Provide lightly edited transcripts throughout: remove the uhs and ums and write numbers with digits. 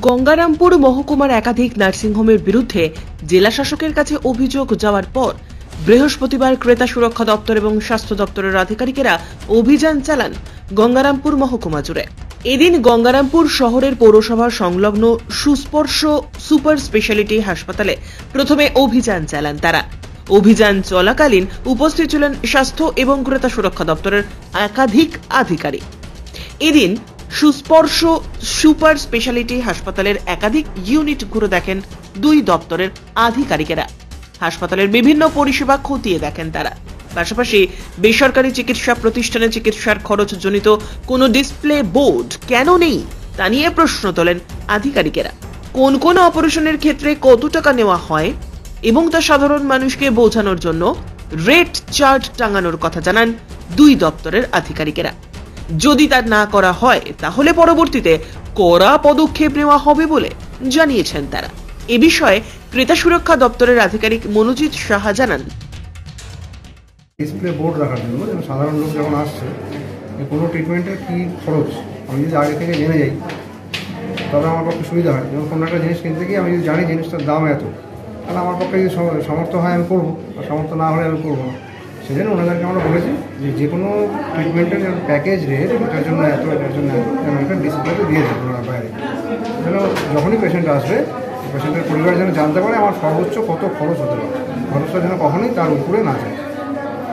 গঙ্গারামপুর মহকুমার একাধিক নার্সিংহোমের বিরুদ্ধে জেলা শাসকের কাছে অভিযোগ যাওয়ার পর বৃহস্পতিবার ক্রেতা সুরক্ষা দপ্তর এবং স্বাস্থ্য দপ্তরের আধিকারিকেরা অভিযান চালান গঙ্গারামপুর মহকুমা জুড়ে। এদিন গঙ্গারামপুর শহরের পৌরসভা সংলগ্ন সুস্পর্শ সুপার স্পেশালিটি হাসপাতালে প্রথমে অভিযান চালান তারা। অভিযান চলাকালীন উপস্থিত ছিলেন স্বাস্থ্য এবং ক্রেতা সুরক্ষা দপ্তরের একাধিক আধিকারিক। এদিন সুস্পর্শ সুপার স্পেশালিটি হাসপাতালের একাধিক ইউনিট ঘুরে দেখেন দুই দপ্তরের আধিকারিকেরা। হাসপাতালের বিভিন্ন পরিষেবা খতিয়ে দেখেন তারা। পাশাপাশি বেসরকারি চিকিৎসা প্রতিষ্ঠানে চিকিৎসার খরচজনিত কোনো ডিসপ্লে বোর্ড কেন নেই তা নিয়ে প্রশ্ন তোলেন আধিকারিকেরা। কোন কোন অপারেশনের ক্ষেত্রে কত টাকা নেওয়া হয় এবং তা সাধারণ মানুষকে বোঝানোর জন্য রেট চার্ট টাঙানোর কথা জানান দুই দপ্তরের আধিকারিকেরা। যদি তা না করা হয় তাহলে পরবর্তীতে কড়া পদক্ষেপ নেওয়া হবে বলে জানিয়েছেন তারা। এ বিষয়ে ক্রেতা সুরক্ষা দপ্তরের আধিকারিক মনোজিৎ সাহা জানান, ডিসপ্লে বোর্ড রাখার জন্য সাধারণ লোক যখন আসছে কোনো ট্রিটমেন্টের কী খরচ আমি যদি আগে থেকে জেনে যাই তবে আমার পক্ষে সুবিধা হয়। যেমন কোনো একটা জিনিস কিনতে গিয়ে আমি যদি জানি জিনিসটার দাম এত, তাহলে আমার পক্ষে যদি সামর্থ্য হয় আমি করবো, আর সামর্থ্য না হলে আমি করবো না। সেই জন্য ওনাদেরকে আমরা বলেছি যে কোনো ট্রিটমেন্টের প্যাকেজ রেট এটার জন্য এত, এটার জন্য এত, যেন একটা ডিসপ্লেতে দিয়ে দেবো ওনার বাইরে, যেন যখনই পেশেন্ট আসবে পেশেন্টের পরিবার যেন জানতে পারে আমার সর্বোচ্চ কত খরচ হতে পারে, খরচটা যেন কখনোই তার উপরে না যায়।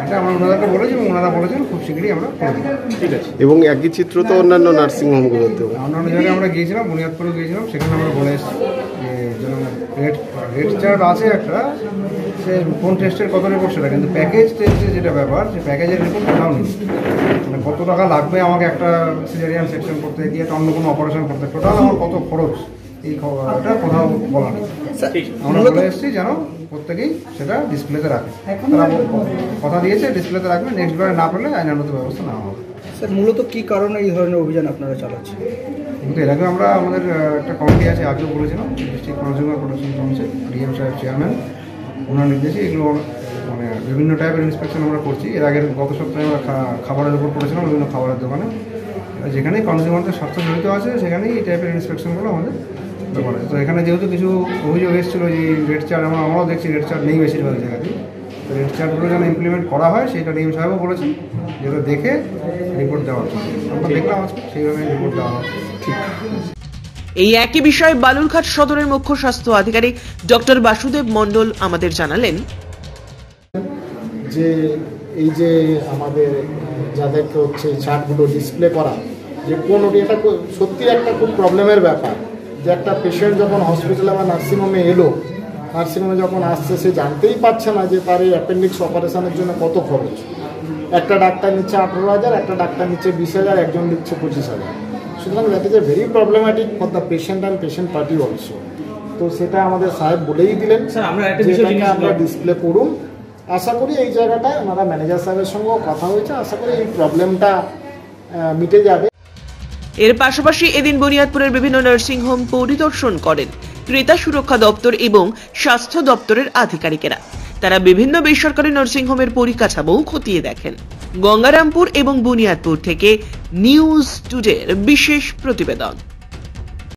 এটা আমরা ওনাদেরকে বলেছি এবং ওনারা বলেছেন খুব শীঘ্রই আমরা করে দেবো। ঠিক আছে। এবং একই চিত্র তো অন্যান্য নার্সিংহোমগুলোতেও, অন্যান্য জায়গায় আমরা গিয়েছিলাম, বুনিয়াদপুরে গিয়েছিলাম, সেখানে আমরা বলে এসেছি যে যেন রেট চার্ট আছে একটা, সে কোন টেস্টের কত রিপোর্ট সেটা, কিন্তু প্যাকেজ টেস্টের যেটা ব্যাপার সে প্যাকেজের রিপোর্ট কোথাও নেই। মানে কত টাকা লাগবে আমাকে একটা সিজারিয়ান সেকশন করতে গিয়ে একটা অন্য কোনো অপারেশন করতে, টোটাল আমার কত খরচ এই খবরটা কোথাও বলা নেই। আমরা বলে এসেছি যেন প্রত্যেকেই সেটা ডিসপ্লেতে রাখে, তারা কথা দিয়েছে ডিসপ্লেতে রাখবে, নেক্সট বারে না পেলে আইনানুগ ব্যবস্থা নেওয়া হবে। স্যার মূলত কী কারণে এই ধরনের অভিযান আপনারা চালাচ্ছেন? কিন্তু এর আগে আমরা আমাদের একটা কমিটি আছে, আগেও বলেছিলাম, district consumer protection council DM সাহেব চেয়ারম্যান, ওনার নির্দেশে এগুলো মানে বিভিন্ন টাইপের ইন্সপেকশন আমরা করছি। এর আগের গত সপ্তাহে আমরা খাবারের উপর করেছিলাম, বিভিন্ন খাবারের দোকানে, যেখানেই কনজিউমারদের স্বাস্থ্য জড়িত আছে সেখানেই এই টাইপের ইন্সপেকশনগুলো আমাদের ব্যাপার আছে। তো এখানে যেহেতু কিছু অভিযোগ এসেছিলো যে রেট চার্ট, আমরাও দেখছি রেট চার্ট নেই বেশিরভাগ জায়গাতেই, তো রেট চার্টগুলো যেন ইমপ্লিমেন্ট করা হয় সেটা ডিএম সাহেবও বলেছেন, যেটা দেখে রিপোর্ট দেওয়ার জন্য আমরা দেখলাম আজকে সেইভাবে রিপোর্ট দেওয়া হবে। ঠিক। এই একই বিষয়ে বালুরঘাট সদরের মুখ্য স্বাস্থ্য আধিকারিক ডক্টর বাসুদেব মণ্ডল আমাদের জানালেন যে এই যে আমাদের যাদেরকে হচ্ছে চার্টগুলো ডিসপ্লে করা, যে কোনোটি এটা সত্যি একটা খুব প্রবলেমের ব্যাপার যে একটা পেশেন্ট যখন হসপিটালে বা নার্সিংহোমে এলো, নার্সিংহোমে যখন আসছে সে জানতেই পারছে না যে তার এই অ্যাপেন্ডিক্স অপারেশনের জন্য কত খরচ। একটা ডাক্তার নিচ্ছে 18,000, একটা ডাক্তার নিচ্ছে 20,000, একজন নিচ্ছে 25,000। সুতরাং that is a very problematic for the patient and patient party also. তো সেটা আমাদের সাহেব বলেই দিলেন যে এটাকে আমরা ডিসপ্লে করুন। আশা করি এই জায়গাটায় আমরা ম্যানেজার সাহেবের সঙ্গেও কথা হয়েছে, আশা করি এই প্রবলেমটা মিটে যাবে। এর পাশাপাশি এদিন বুনিয়াদপুরের বিভিন্ন নার্সিংহোম পরিদর্শন করেন ক্রেতা সুরক্ষা দপ্তর এবং স্বাস্থ্য দপ্তরের আধিকারিকেরা। তারা বিভিন্ন বেসরকারি নার্সিংহোমের পরিকাঠামোও খতিয়ে দেখেন। গঙ্গারামপুর এবং বুনিয়াদপুর থেকে নিউজ টুডের বিশেষ প্রতিবেদন।